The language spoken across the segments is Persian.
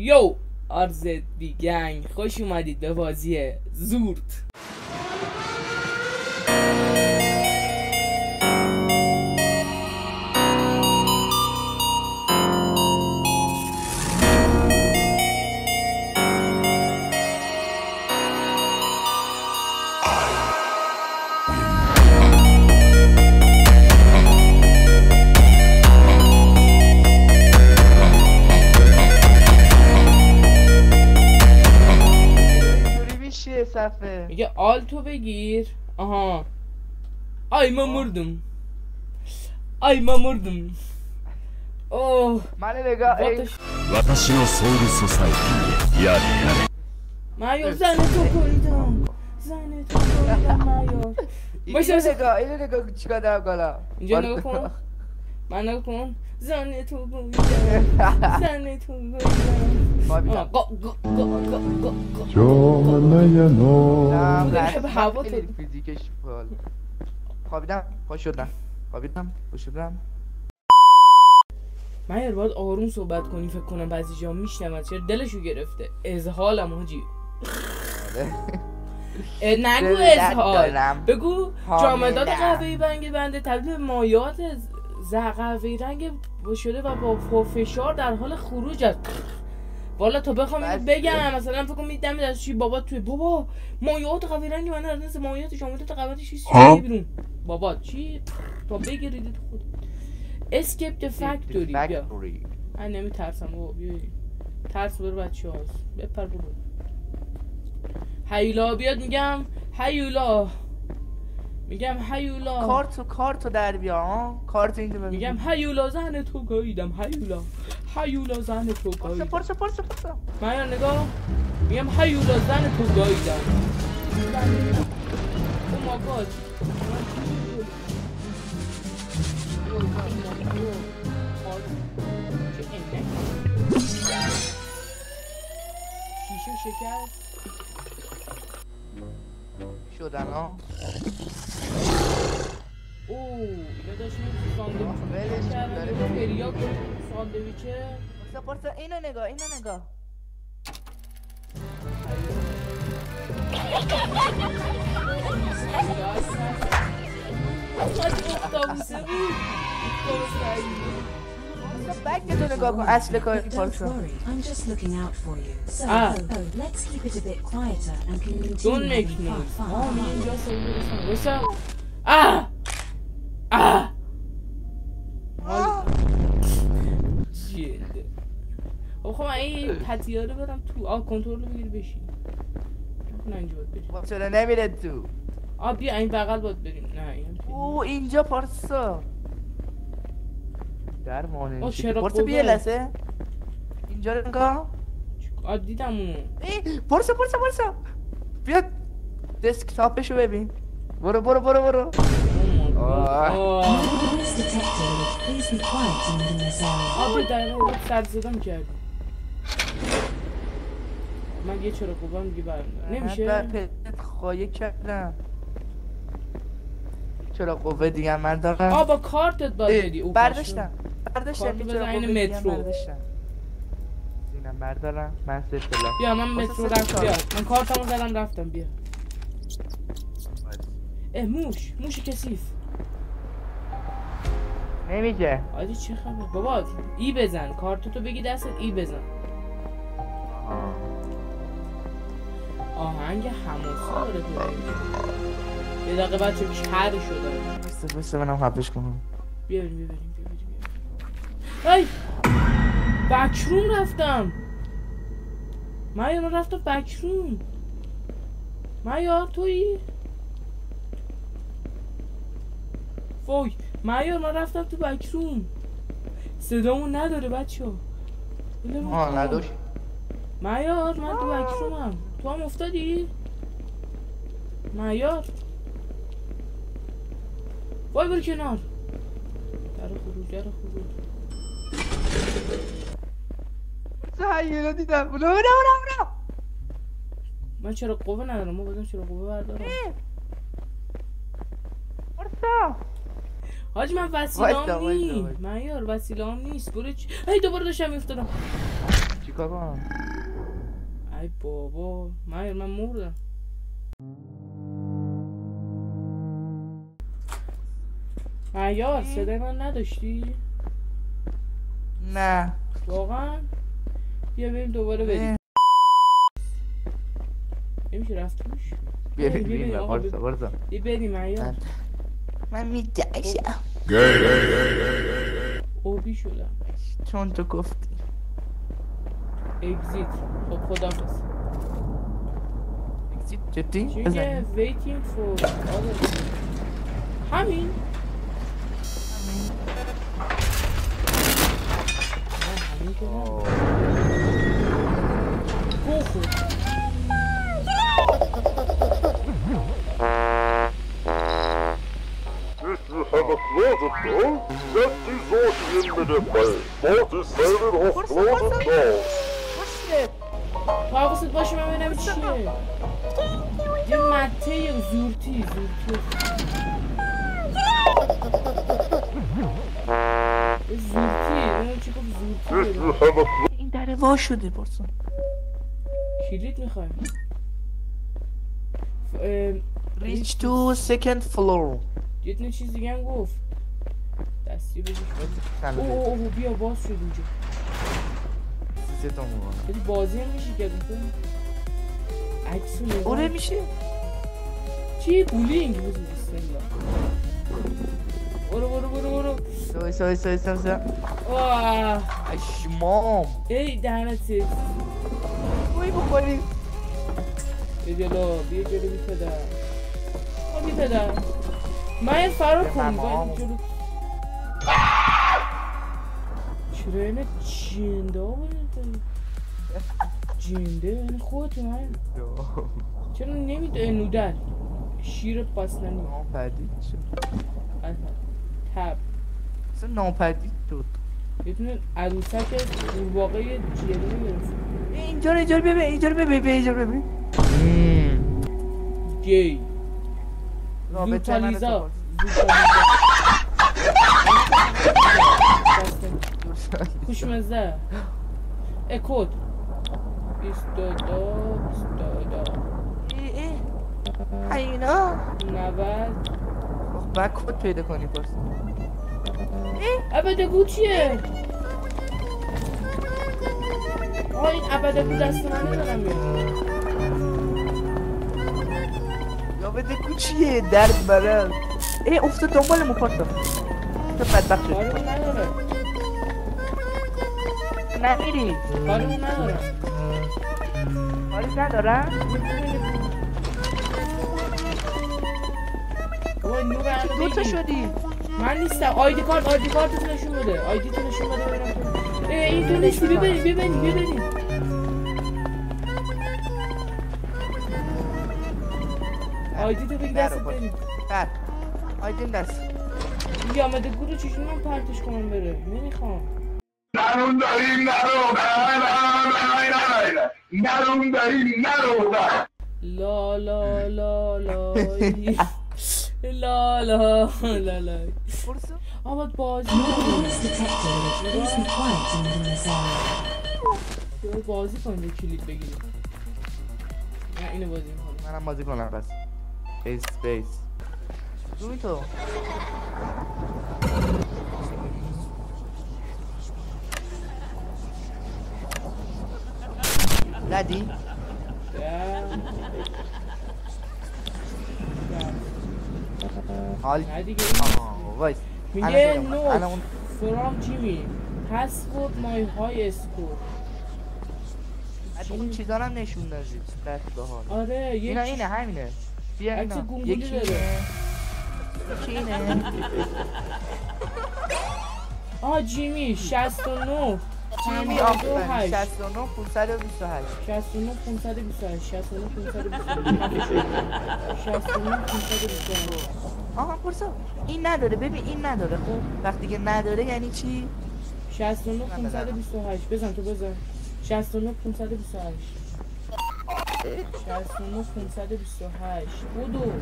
یو RZB گنگ خوش اومدید به بازی زورت. صفحه میگه آلتو بگیر. آها آی من مردم. اوه من نگاه私のソウルソサイティへやれやれمایور زن تو کویدم. مایور اینو نگاه چیکار دارم کنم اینجا نگاه کن. من نگاه کن. زن تو کویدم. جامعه نو فیزیکش خوابیدم خوش شدم مایور باید آروم صحبت کنی. فکر کنم بعضی جا میشنم چرا دلشو گرفته. اذهالم حاجی. نگو اذهال، بگو جامدات قهوه‌ای رنگ بنده تبدیل به مایات قهوه‌ای رنگ شده و با فشار در حال خروج است. والا تو بخوام اینو بگم مثلا فکر کنم میدم از چی بابا توی بابا مایات قهوه‌ای رنگ من از نظر مایات جامدات قهوه‌ای چیزی بیرون بابا چی تو بگیرید خود اسکیپ فکتوری. بیا من نمیترسم بابا. بیا ترس برو بچه‌هاست. بپر برو. هیولا بیاد. میگم هیولا کارتو در بیا ها. کارت اینجا ببین. میگم هیولا زن تو گاییدم. هیولا زن تو گاییدم. پرسه من نگاه. میگم هیولا زن تو گاییدم. او ما گاد شیشه شکست شدن ها. اوه اینا داشت ساندویچ کردن تریاک ساندویچه. پرسه اینو نگاه بک تو نگاه کن. اصل کاری پرسه. Don't make noise. اینجا سویرسان جده. خب من این پتیاره رو برم تو. کنترل رو بگیر بشین. نه اینجا باید بشین. چرا نمیره تو؟ بیا این بغل باید بریم. نه این اینجا پارسا در مانه چرا پارسا بیا لسه اینجا رو نگاه. دیدم اونو. پارسا بیا دسکتاپشو ببین. برو سر زدم کردی. من یه چرا خوبم دیگه برم نمیشه. خواهی کردم چرا قوه دیگه من دارم. با کارتت باید بدی. برداشتم این مترو. اینم بردارم. من سفلا بیا من مترو رفتم. بیا من کارتمو زدم رفتم. بیا موش کثیف نمیگه. آجی چه خبر بابا. ای بزن کارتتو بگی دستت. ای بزن. آهنگ حماسی داره یه دقیقه بچه کر شده. بسه منم حبش کنم. بیاریم ای بکروم رفتم. من رفتم بکروم. مایار تویی؟ وای مایار من رفتم تو بکروم. صدامون نداره بچه ها. نداشت مایار من تو بکرومم. تو هم افتادی؟ مایار وای برو کنار. در خروج هیولا دیدم. برو من چرا قوه ندارم. ما بازم چرا قوه بردارم. پرسا حاجی من وسیله‌ام نیست. مایار وسیله‌ام نیست. برو دوباره داشتم میافتادم. چیکار کنم؟ ای بابا من مردم. معیار صدای من نداشتی؟ نه واقعا؟ بیا بریم دوباره بریم. نمیشه رفت توش؟ بریم بارسا بیا بریم معیار. من میترسم اوبی شدم چون تو گفتی اگزیت. خب خدافظ. اگزیت جدی؟ چیه waiting for همین که نه گوخو Have a closet doll? That is what in with the play. 47 of closet dolls. تو حواست باشه من ببینم چیه. یه مته یا زورتی ببینم چی گفت زورتی. این دره وا شده بارسا. کلید میخوایم. Reach to second floor. یه دونه چیز دیگه هم گفت. دستی بزش بازی. اوه بیا باز شد اینجا. سیستم میکنم. بدی بازی هم میشه که عکسو نگاه. اوره میشه. چی بولینگ بزن بسم الله. برو. سوی. واه اشمام. ای دهنت سیز. وای بخوری. بیا جلو بی پدر. من فرار کنم باید جلو. چرا اینه جنده ها باید جنده یعنی خودت من چرا نمیده نودل شیر پاسنانی ناپدید شد تب اصلا ناپدید شد یه دونه عروسک قورباغه جلوه گرفت. اینجا رو ببین گی زوتالیزا خوشمزه کد 22 اینا 90 باید کد پیدا کنی پس ابدگو چیه؟ این ابدگو دست من ندارم یا ابدگو چیه؟ درد برد افتاد دنبال مپاسا تو بدبخت شد کارمون نداره نمیری کارمون نداره کاری ندارم؟ دو تا شدی من نیستم. آیدی کارت تو نشون بده. آیدی تو نشون بده ببینم تو این تو نیستی. ببریم آیدی تو بگی دست بریم. آیدیم دست این آمده گروه چشون من پرتش کنم بره. نمیخوام نرو لا آباد بازی بازی کنیم کلید بگیریم. نه اینو بازی میکنم. منم بازی کنم بس بیس روی تو زدی؟ حال وایس میگه نوت فرام جیمی پسورد مای های اسکور. اون چیزا هم نشون دادی دست به حال. آره اینه همینه بیا اینا یکی داره. جیمی 69 جیمی آفرین 69 528 69 528 آها پرسا این نداره ببین این نداره خب وقتی که نداره یعنی چی 69 528 بزن 69 528 69 528 بودو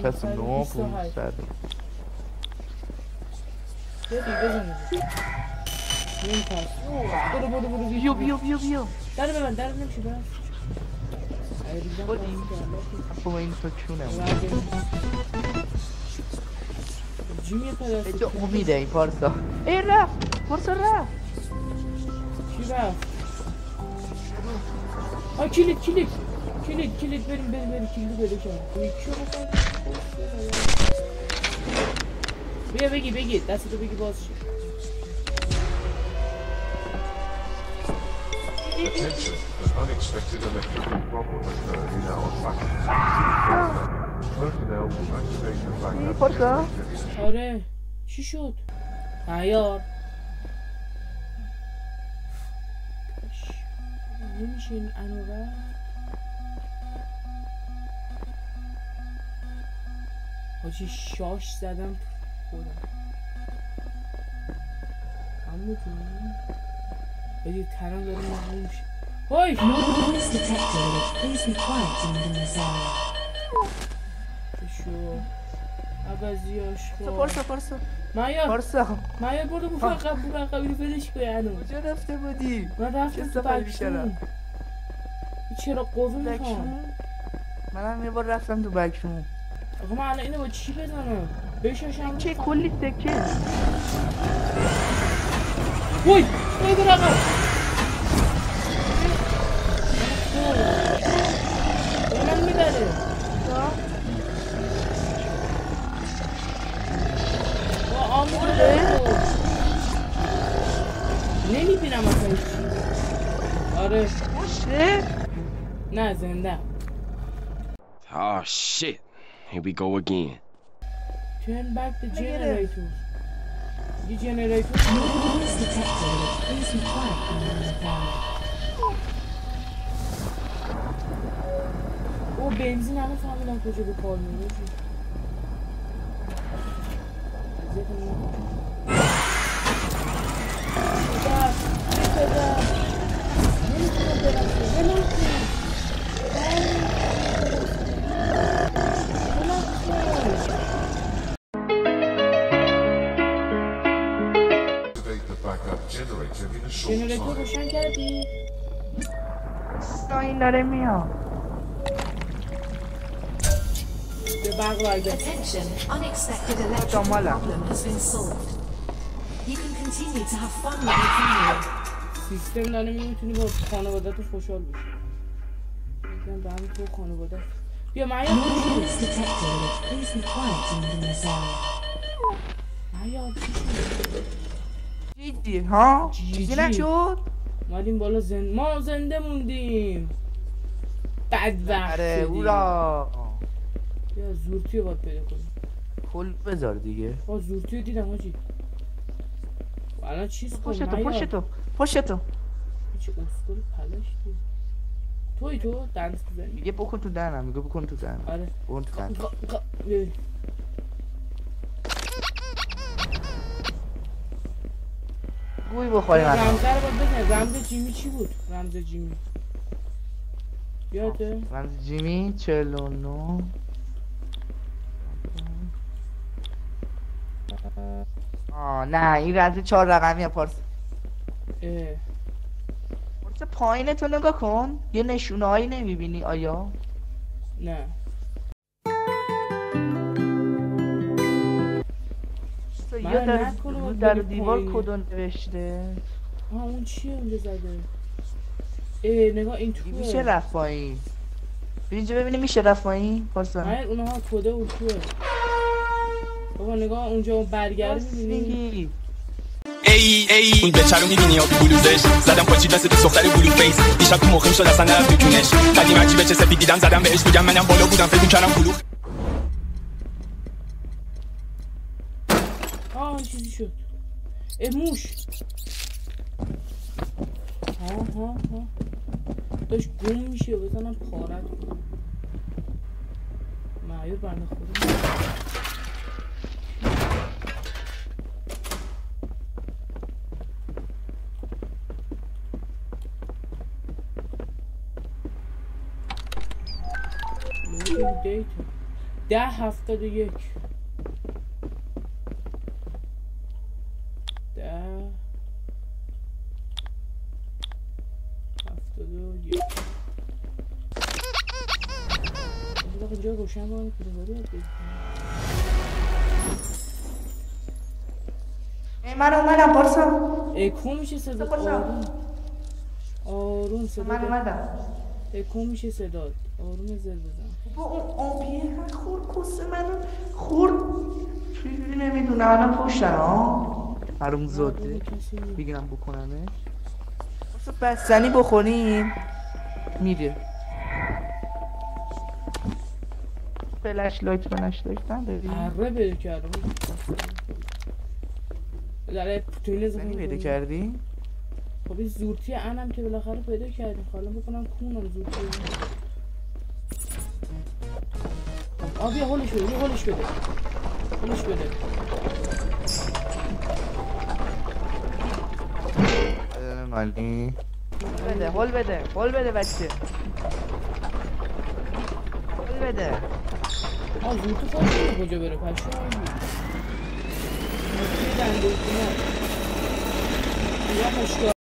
69 500 بزنه نمی‌ترس برو بیا در ببند در نمیشه بس با این تو چونه جیمی پدر چه امیده این پارسا ای رفت پارسا رفت چی رفت آه کلید بریم کلید بده بیا بگی دستتو بگی باز شد Attention, an unexpected electrical problem occurred in our factory. Personnel will activate the backup پارسا آره چی شد؟ معیار نمیشه این انوره حاجی شاش زدم خودم همون بدید تنم داره مهمون میشه های شو عوضیاش خود پارسا معیار برو بفرقه بیرو فلش کنی انو کجا رفته بودی؟ من رفتم تو بکشون چرا قوه میخوام منم یه بار رفتم تو بکشون آقا من الان اینو با چی بزنم؟ بشاشم چه کلی سکه وای برو آقا من میبره نمیبینم اصلا چی آره نه زنده Oh shit. Here we go again. Turn back the generator. The generator. Noise detected. Please be quiet when in the tower. او بنزین همه فهمیدم کجا به کار میره جنراتور روشن کردی؟ این داره میاد به برق برگرد Attention, unexpected electrical problem has been solved. You can continue to have fun with your family. سیستم داره میتونی با خانوادت خوشحال بشی میگم به همین تو خانوادت بیا معیار Noise detected. Please be quiet in this area. معیار جیجی ها؟ چیزی نشد؟ اومدیم بالا ما زنده موندیم بدبخت آره شدیم اورا بیا زورتی رو باید پیدا کنیم کل بذار دیگه زورتی رو دیدم حاجی الان چیز کن پشتو چه اسکول پلش دید تو دنس بزنی میگه بکن تو دهنم آره بکن تو دهنم گوی بخوریم رمزه رو باید بزنی رمز جیمی چی بود؟ رمز جیمی یاده؟ رمز جیمی 49 نه این رمز 4 رقمیه پارس پارس پایین تو نگاه کن یه نشونه هایی نمیبینی آیا؟ نه یا در دیوار کدو نوشته اون چیه اونجا زده نگاه این توه میشه رفت پایین اینجا ببینی میشه رفت پایین پارسا نه اونها کده اون توه بابا نگاه اونجا اون برگرد میبینی ای اون بچه رو میبینی یا بلوزش زدم پاچید مثل دو دختر بلو فیس دیشب تو مخیم شد اصلا نرفت تو کونش قدیم هرچی بچه سفید دیدم زدم بهش میگم منم بالا بودم فکر کردم کلوخ چیزی شد موش ها داشت گم میشه بزنم پارت معیار بنده خودم دیتا 1071 71 اینجا روشن با پیروزاری من اومدم پارسا. اکو میشه صدا آروم صدا من اومدم. اکو میشه صدا آروم زر بزن. با اون آمپیر خورد کسه منو خورد. چیزی نمیدونه الان پشتن ها. حروم زاده بگیرم بکنمه. بستنی بخوریم میره. فلش لایت نداری؟ اره بده کردم داره توی زنی پیدا کردی؟ خب این زورتی انم که بالاخره پیدا کردیم حالا بکنم کونم زورتی آبی هولش بده هولش بده مالی هول بده بچه هول بده زورتی خواهد کجا بره پشت دنده یا مشکل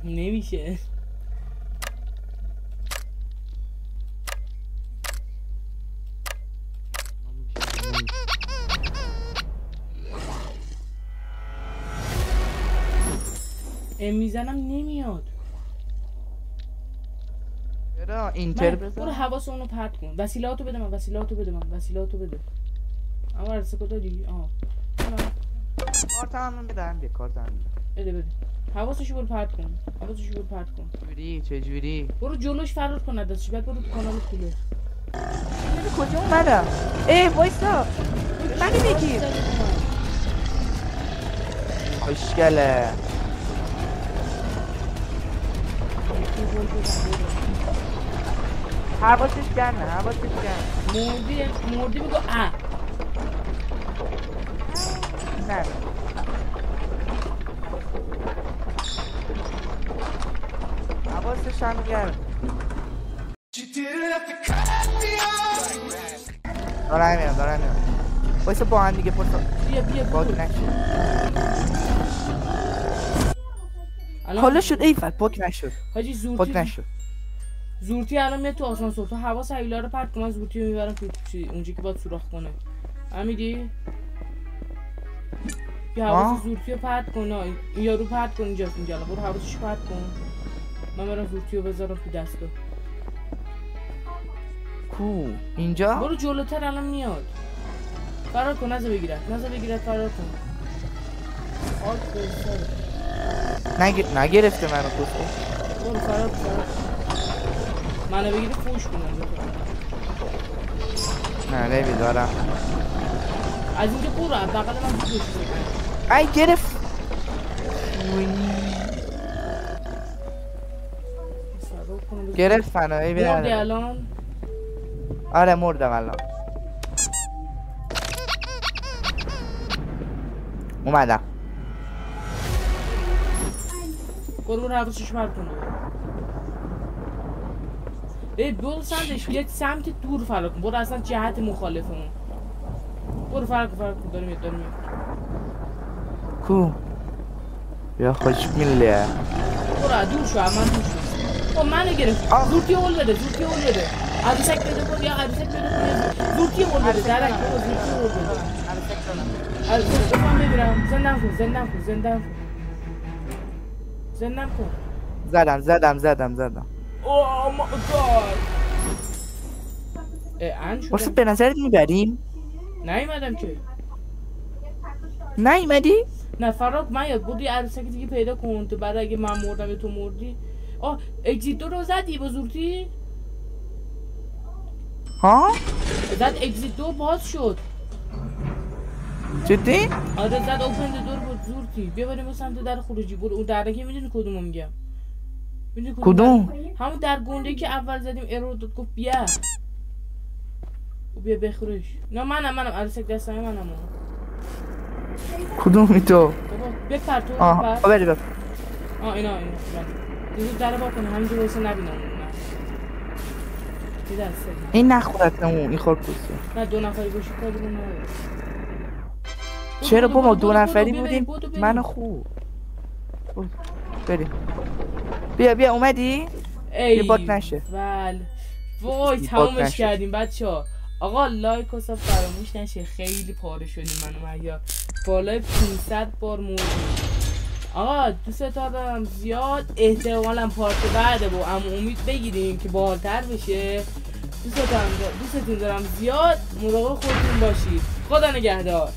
نمیشه میزنم نمیاد چرا اینتر بزن برو حواس اونو پرت کن وسیلاتو بده من وسیلاتو بده اما عرصه کداری کارت هم بدم یه کارت هم بده حواسشو برو پرت کن چجوری برو جلوش فرار کن دستش بعد برو تو کانال کوله کجا اومدم وایسا منو بگیر خوشگله حواسش گرمه مردی بگو نه حواسش هم گرم دارم میام وایسا با هم دیگه پرسا بیا باگ نشد حالا شد ایفت باگ نشد حاجی زورتی الان میاد تو آسانسور تو حواس حویلا رو پرت کن من زورتی رو میبرم تو اونجا که باید سوراخ کنه امیدی بیا حواس زورتی رو پرت کن این یارو پرت کن اینجا برو حواسش پرت کن من برم زورتی رو بذارم تو دستگاه کو اینجا برو جلوتر الان میاد فرار کن نزا بگیرد فرار کن نگرفته منو کسو برو فرار منو بگیره فوش کنم نه نمیدارم از اینجا برو بقیل من فوش کنم ای گرفت گرفت فنایی بیاره مردی الان آره مردم الان اومدم برو حواسش پرت کنه برو سمتش یک سمت دور فرار کن برو اصلا جهت مخالفمون برو فرار کن داره میاد کو یا خوش میلیه برو دور شو من دور شو منو گرفت زورتی اول بده عروسک بده کن یا عروسک بده کن زورتی اول بده درک زورتی اول بده عروسک بفهم ببیرم زندم کن زدم اوه مای گاد واسه به نظرت میبریم؟ نیومدم که نیومدی؟ نه فراد من یاد بودی عروسک دیگه پیدا کن تو بعد اگه من مردم یا تو مردی اگزیت 2 رو زدی با زورتی؟ ها؟ زد اگزیت 2 باز شد. جدی؟ آره زد اوپن دور با زورتی. بیا بریم سمت در خروجی. برو اون در که میدونی کدومو میگم. کدوم؟ همون در گنده که اول زدیم ایرور داد گفت بیا. بیا بخورش. نه منم عروسک دستای منم. کدومی تو؟ بابا بپر تو. آها بری بپر. اینا دیگه در با کنه همینجوری واسه نبینم. این نخورد اون این خورکوسه. نه 2 نفری باشی کاری نداره. چرا بابا 2 نفری بودیم منو خوب. بریم. بیا اومدی؟ بیا بات نشه. بله. وای تمومش کردیم بچه‌ها. آقا لایک و ساب فراموش نشه. خیلی پاره شدیم من و مهیار. بالای 500 بار موندیم. آقا دوست دارم زیاد احتمالاً پارت بعده با عمو امید بگیریم که بالاتر بشه. دوستتون دارم زیاد مراقب خودتون باشید. خدا نگهدار.